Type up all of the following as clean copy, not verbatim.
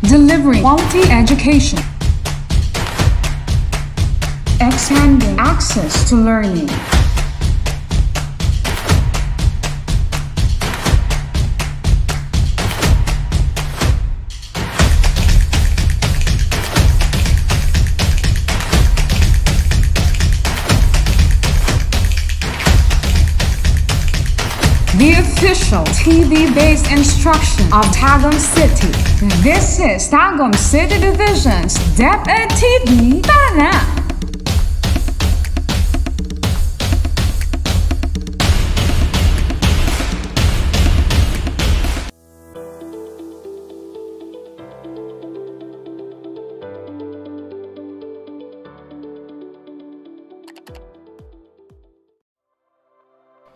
delivering quality education, expanding access to learning. The official TV-based instruction of Tagum City. This is Tagum City Division's DepEd TV Tana.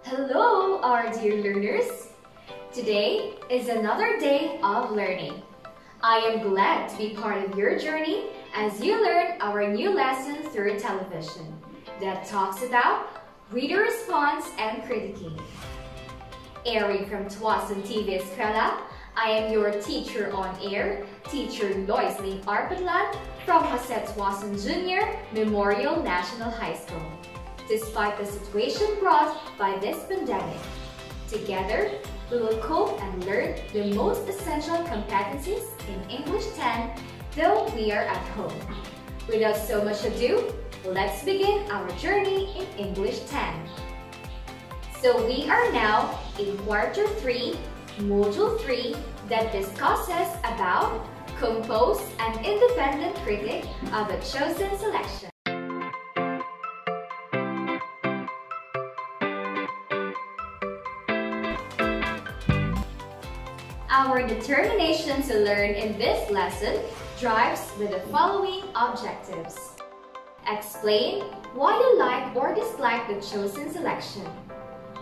Hello, our dear learners! Today is another day of learning. I am glad to be part of your journey as you learn our new lesson through television that talks about reader response and critiquing. Airing from Tuason TV Eskwela, I am your teacher on air, Teacher Loisley Arpatlan from Jose Tuason Jr. Memorial National High School. Despite the situation brought by this pandemic, together we will cope and learn the most essential competencies in English 10, though we are at home. Without so much ado, let's begin our journey in English 10. So we are now in Quarter 3, Module 3 that discusses about compose an independent critic of a chosen selection. Our determination to learn in this lesson drives with the following objectives. Explain why you like or dislike the chosen selection.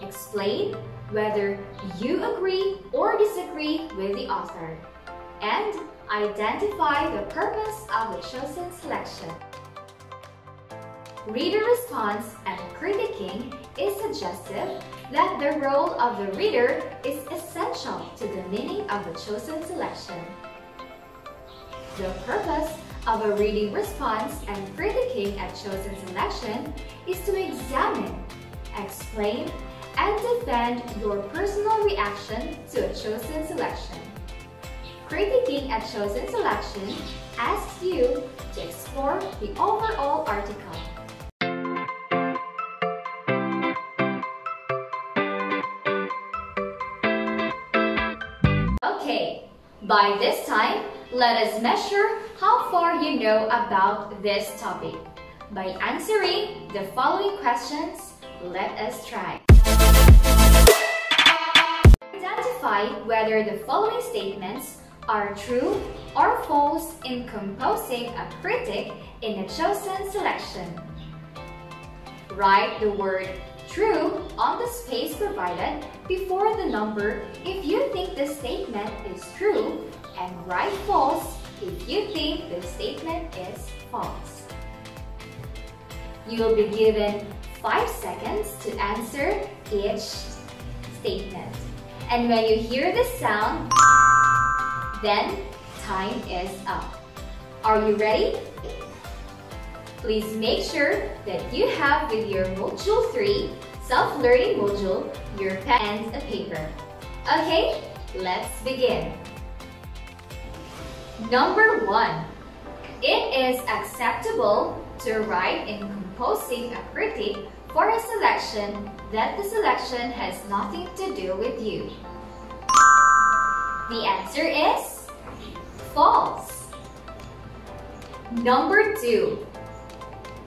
Explain whether you agree or disagree with the author. And identify the purpose of the chosen selection. Reader response and critiquing is suggestive that the role of the reader is essential to the meaning of the chosen selection. The purpose of a reading response and critiquing a chosen selection is to examine, explain, and defend your personal reaction to a chosen selection. Critiquing a chosen selection asks you to explore the overall article. Okay, by this time, let us measure how far you know about this topic. By answering the following questions, let us try. Identify whether the following statements are true or false in composing a critic in a chosen selection. Write the word true on the space provided before the number if you think the statement is true, and write false if you think the statement is false. You will be given 5 seconds to answer each statement. And when you hear the sound, then time is up. Are you ready? Please make sure that you have with your Module 3 self-learning module your pen and a paper. Okay, let's begin. Number 1. It is acceptable to write in composing a critique for a selection that the selection has nothing to do with you. The answer is false. Number 2.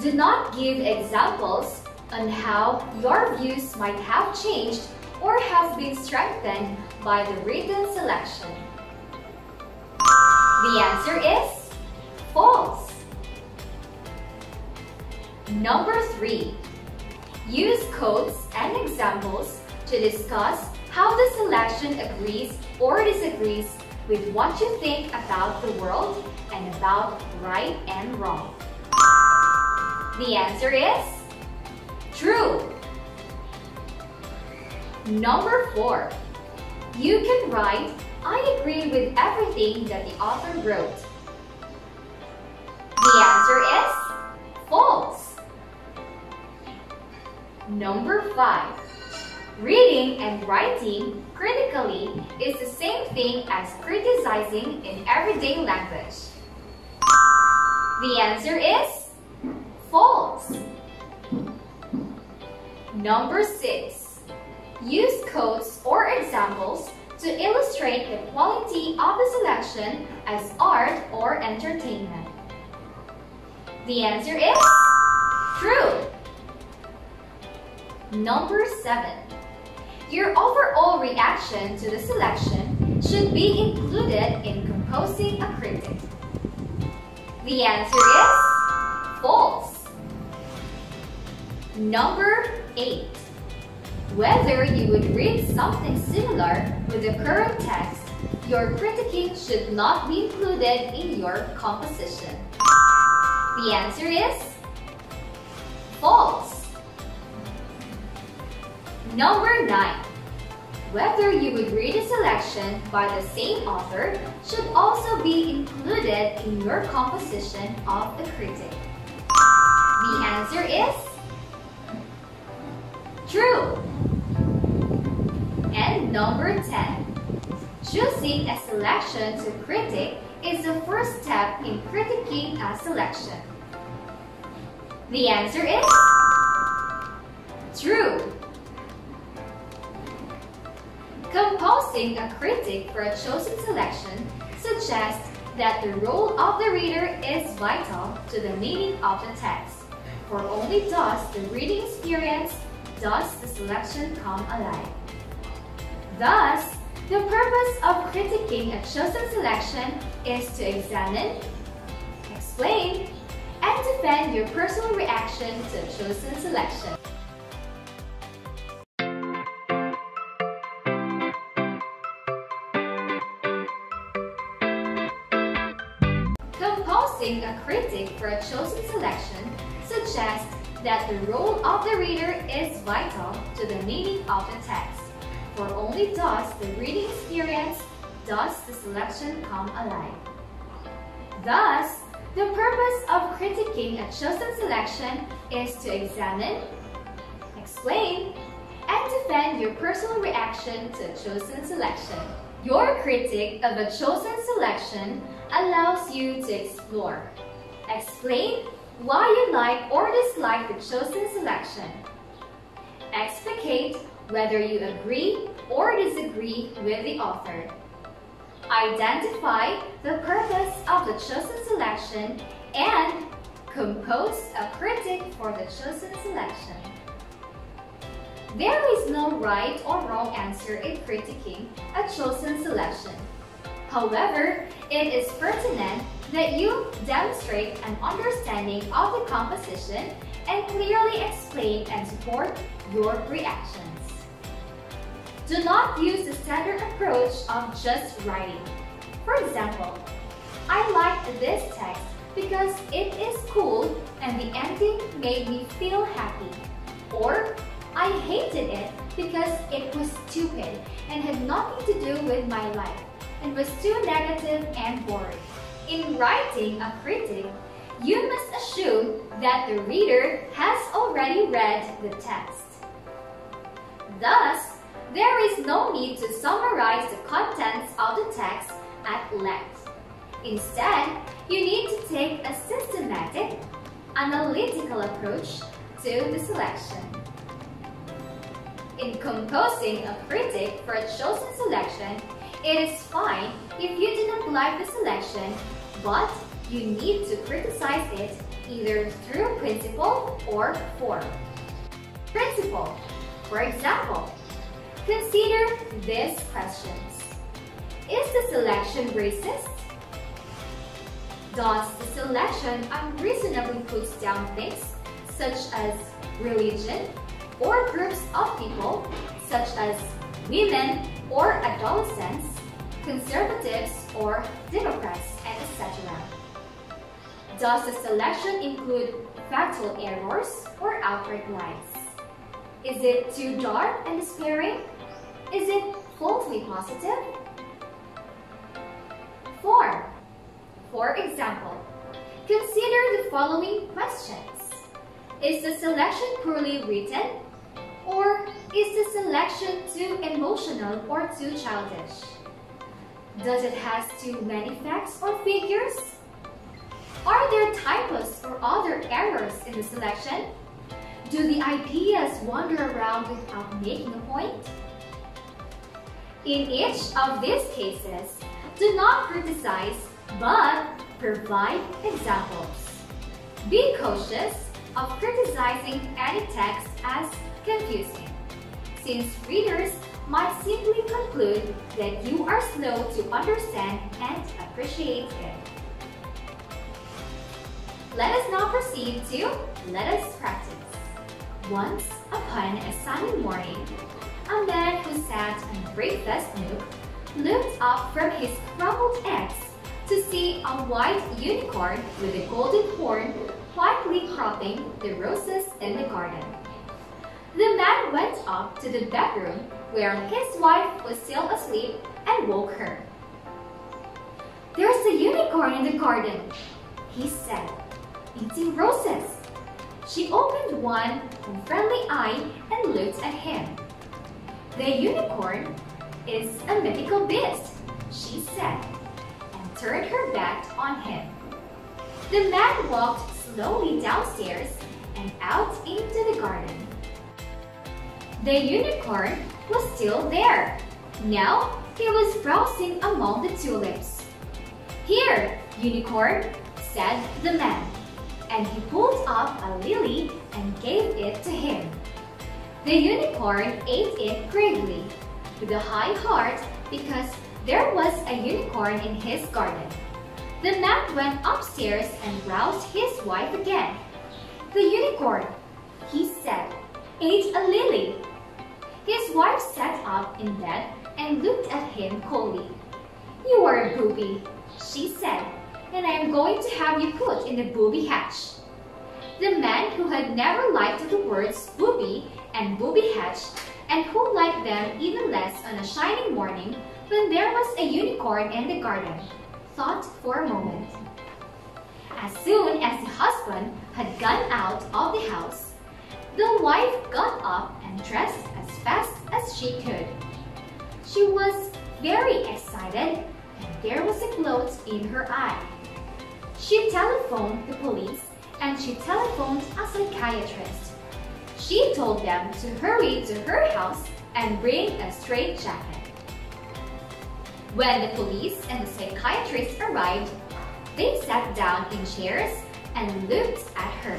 Do not give examples on how your views might have changed or have been strengthened by the written selection. The answer is false. Number 3. Use quotes and examples to discuss how the selection agrees or disagrees with what you think about the world and about right and wrong. The answer is true. Number 4. You can write I agree with everything that the author wrote. The answer is false. Number 5. Reading and writing critically is the same thing as criticizing in everyday language. The answer is false. Number 6. Use quotes or examples to illustrate the quality of the selection as art or entertainment. The answer is true. Number 7. Your overall reaction to the selection should be included in composing a critic. The answer is false. Number 8. Whether you would read something similar with the current text, your critiquing should not be included in your composition. The answer is false. Number 9. Whether you would read a selection by the same author should also be included in your composition of the critic. The answer is true. And number 10. Choosing a selection to critic is the first step in critiquing a selection. The answer is true. Composing a critic for a chosen selection suggests that the role of the reader is vital to the meaning of the text, for only thus the reading experience does the selection come alive. Thus, the purpose of critiquing a chosen selection is to examine, explain, and defend your personal reaction to a chosen selection. Composing a critic for a chosen selection suggests that the role of the reader is vital to the meaning of the text, for only thus the reading experience does the selection come alive. Thus, the purpose of critiquing a chosen selection is to examine, explain, and defend your personal reaction to a chosen selection. Your critique of a chosen selection allows you to explore, explain why you like or dislike the chosen selection, explicate whether you agree or disagree with the author, identify the purpose of the chosen selection, and compose a critic for the chosen selection. There is no right or wrong answer in critiquing a chosen selection. However, it is pertinent that you demonstrate an understanding of the composition and clearly explain and support your reactions. Do not use the standard approach of just writing. For example, I liked this text because it is cool and the ending made me feel happy. Or, I hated it because it was stupid and had nothing to do with my life and was too negative and boring. In writing a critic, you must assume that the reader has already read the text. Thus, there is no need to summarize the contents of the text at length. Instead, you need to take a systematic, analytical approach to the selection. In composing a critic for a chosen selection, it is fine if you do not like the selection, but you need to criticize it either through principle or form. Principle. For example, consider these questions. Is the selection racist? Does the selection unreasonably put down things such as religion or groups of people such as women or adolescents, conservatives or Democrats, and etc.? Does the selection include factual errors or outright lies? Is it too dark and despairing? Is it falsely positive? form. For example, consider the following questions. Is the selection poorly written? Or is the selection too emotional or too childish? Does it have too many facts or figures? Are there typos or other errors in the selection? Do the ideas wander around without making a point? In each of these cases, do not criticize, but provide examples. Be cautious of criticizing any text as confusing, since readers might simply conclude that you are slow to understand and appreciate it. Let us now proceed to let us practice. Once upon a sunny morning, a man who sat on breakfast nook looked up from his crumbled eggs to see a white unicorn with a golden horn quietly cropping the roses in the garden. The man went up to the bedroom where his wife was still asleep and woke her. "There's a unicorn in the garden," he said, "eating roses." She opened one unfriendly eye and looked at him. "The unicorn is a mythical beast," she said, and turned her back on him. The man walked slowly downstairs and out into the garden. The unicorn was still there. Now he was browsing among the tulips. "Here, unicorn," said the man, and he pulled up a lily and gave it to him. The unicorn ate it gravely, with a high heart, because there was a unicorn in his garden. The man went upstairs and roused his wife again. "The unicorn," he said, "ate a lily." His wife sat up in bed and looked at him coldly. "You are a booby," she said, "and I am going to have you put in the booby hatch." The man, who had never liked the words booby and booby hatch, and who liked them even less on a shiny morning when there was a unicorn in the garden, thought for a moment. As soon as the husband had gone out of the house, the wife got up and dressed as fast as she could. She was very excited, and there was a glow in her eye. She telephoned the police, and she telephoned a psychiatrist. She told them to hurry to her house and bring a straitjacket. When the police and the psychiatrist arrived, they sat down in chairs and looked at her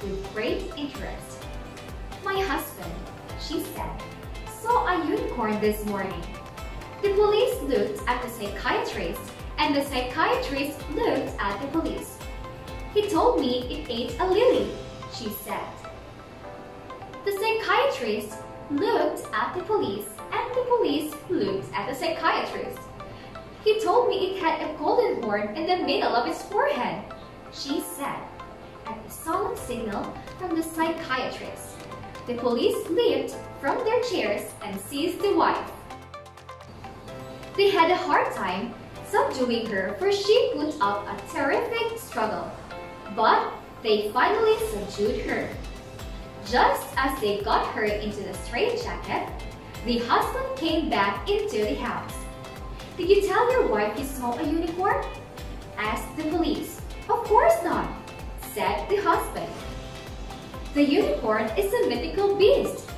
with great interest. "My husband," she said, "saw a unicorn this morning." The police looked at the psychiatrist, and the psychiatrist looked at the police. "He told me it ate a lily," she said. The psychiatrist looked at the police, and the police looked at the psychiatrist. "He told me it had a golden horn in the middle of its forehead," she said. At a solemn signal from the psychiatrist, the police leaped from their chairs and seized the wife. They had a hard time subduing her, for she put up a terrific struggle, but they finally subdued her. Just as they got her into the straitjacket, the husband came back into the house. "Did you tell your wife you saw a unicorn?" asked the police. "Of course not," said the husband. "The unicorn is a mythical beast."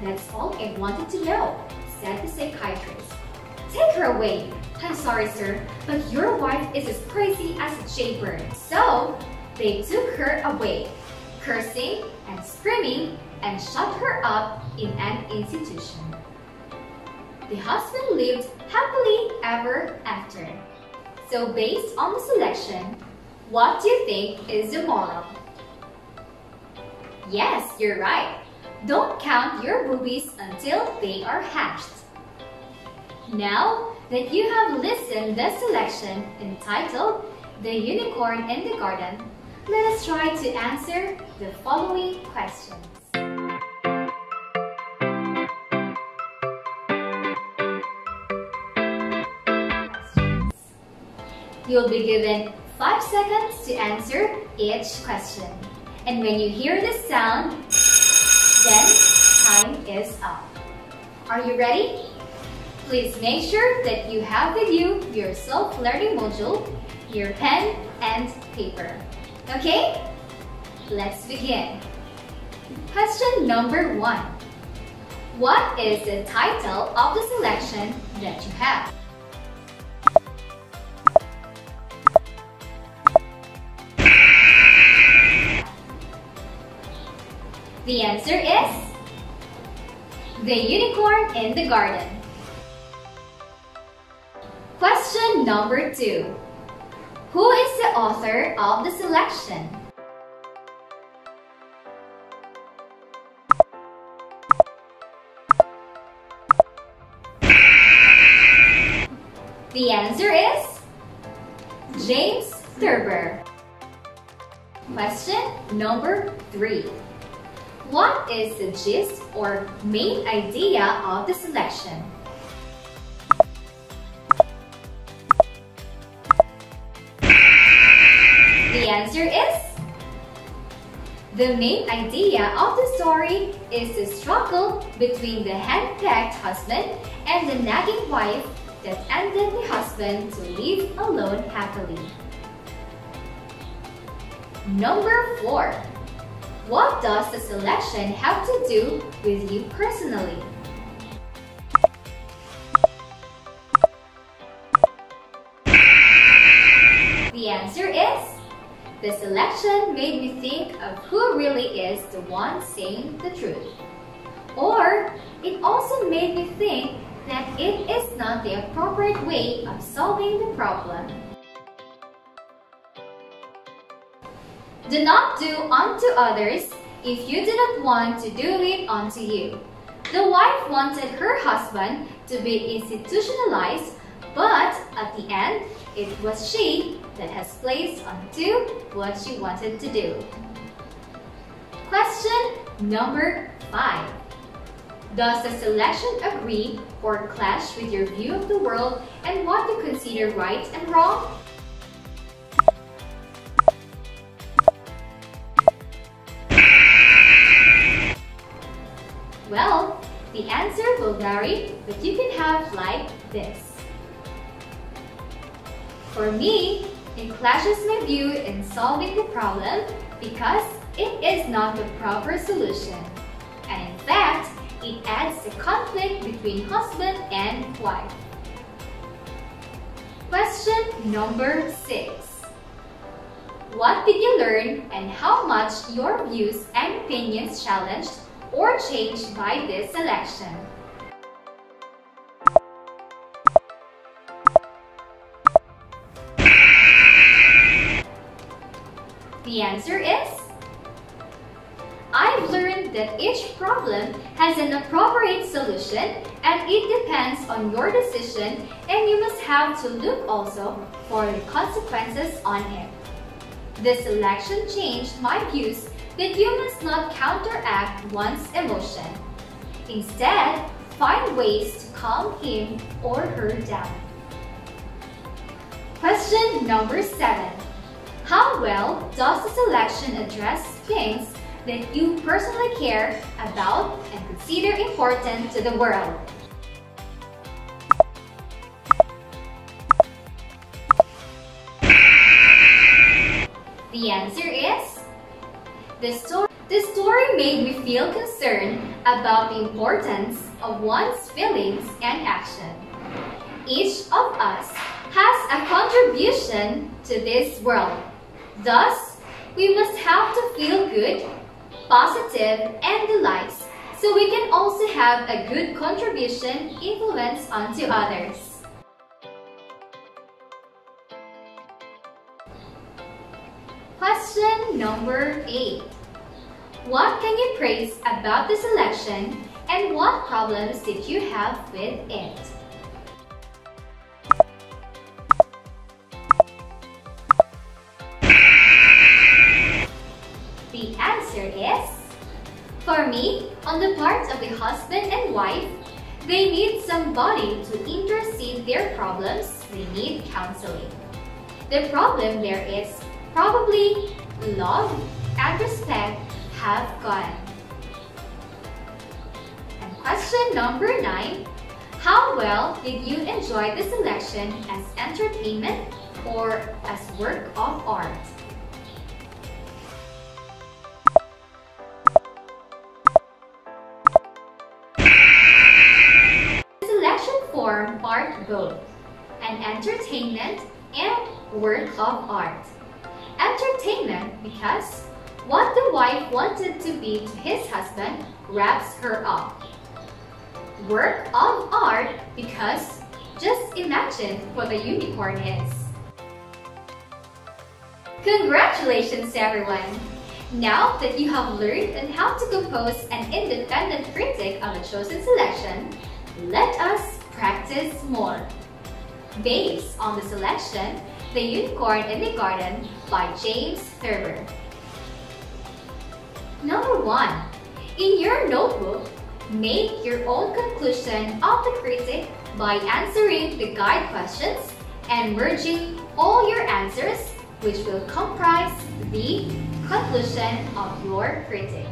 "That's all I wanted to know," said the psychiatrist. "Take her away." "I'm sorry, sir, but your wife is as crazy as a jaybird." So they took her away, cursing and screaming, and shut her up in an institution. The husband lived happily ever after. So based on the selection, what do you think is the moral? Yes, you're right. Don't count your boobies until they are hatched. Now that you have listened the selection entitled The Unicorn in the Garden, let us try to answer the following questions. You'll be given 5 seconds to answer each question. And when you hear this sound, then time is up. Are you ready? Please make sure that you have with you your self-learning module, your pen and paper. Okay? Let's begin. Question number 1. What is the title of the selection that you have? The answer is The Unicorn in the Garden. Question number 2. Who is the author of the selection? The answer is James Thurber. Question number 3. What is the gist or main idea of the selection? The answer is the main idea of the story is the struggle between the hand-picked husband and the nagging wife that ended the husband to live alone happily. Number 4. What does the selection have to do with you personally? The answer is the selection made me think of who really is the one saying the truth. Or it also made me think that it is not the appropriate way of solving the problem. Do not do unto others if you do not want to do it unto you. The wife wanted her husband to be institutionalized, but at the end, it was she that has placed unto what she wanted to do. Question number 5. Does the selection agree or clash with your view of the world and what you consider right and wrong? Well, the answer will vary, but you can have like this. For me, it clashes my view in solving the problem because it is not the proper solution. And in fact, it adds the conflict between husband and wife. Question number 6. What did you learn and how much your views and opinions challenged or changed by this selection? The answer is I've learned that each problem has an appropriate solution and it depends on your decision, and you must have to look also for the consequences on it. This selection changed my views that you must not counteract one's emotion. Instead, find ways to calm him or her down. Question number 7. How well does the selection address things that you personally care about and consider important to the world? The answer is the story made me feel concerned about the importance of one's feelings and action. Each of us has a contribution to this world. Thus, we must have to feel good, positive, and the likes, so we can also have a good contribution influence onto others. Question number 8. What can you praise about the selection and what problems did you have with it? The answer is, for me, on the part of the husband and wife, they need somebody to intercede their problems, they need counseling. The problem there is probably love and respect have gone. And question number 9. How well did you enjoy the selection as entertainment or as work of art? The selection form marked both an entertainment and work of art. Entertainment because what the wife wanted to be to his husband wraps her up. Work of art because just imagine what a unicorn is. Congratulations everyone! Now that you have learned on how to compose an independent critic of a chosen selection, let us practice more. Based on the selection, The Unicorn in the Garden by James Thurber. Number 1. In your notebook, make your own conclusion of the critic by answering the guide questions and merging all your answers, which will comprise the conclusion of your critic.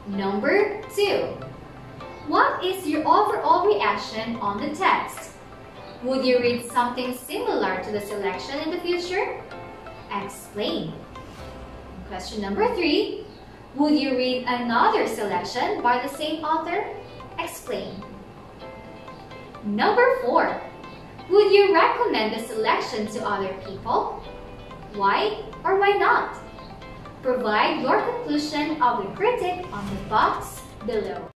Number 2. What is your overall reaction on the text? Would you read something similar to the selection in the future? Explain. Question number 3. Would you read another selection by the same author? Explain. Number 4. Would you recommend the selection to other people? Why or why not? Provide your conclusion of the critic on the box below.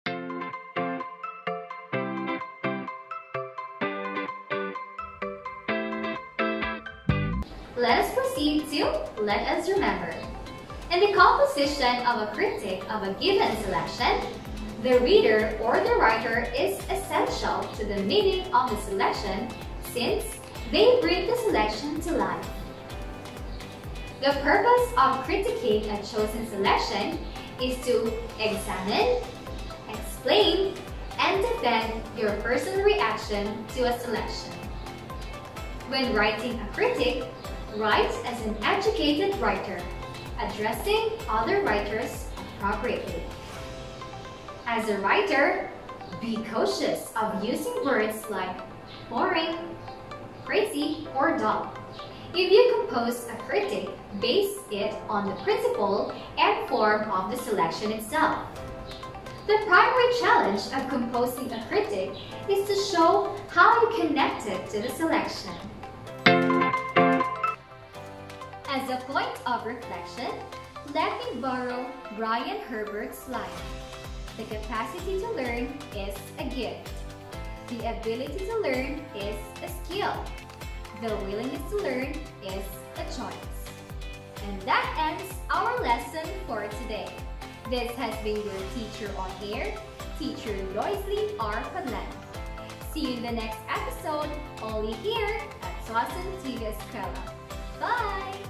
Let us proceed to Let Us Remember. In the composition of a critic of a given selection, the reader or the writer is essential to the meaning of the selection since they bring the selection to life. The purpose of critiquing a chosen selection is to examine, explain, and defend your personal reaction to a selection. When writing a critic, write as an educated writer, addressing other writers appropriately. As a writer, be cautious of using words like boring, crazy, or dull. If you compose a critic, base it on the principle and form of the selection itself. The primary challenge of composing a critic is to show how you connect it to the selection. As a point of reflection, let me borrow Brian Herbert's line. The capacity to learn is a gift. The ability to learn is a skill. The willingness to learn is a choice. And that ends our lesson for today. This has been your teacher on air, Teacher Loisley R. Padlan. See you in the next episode, only here at Swasan TV Eskwela. Bye!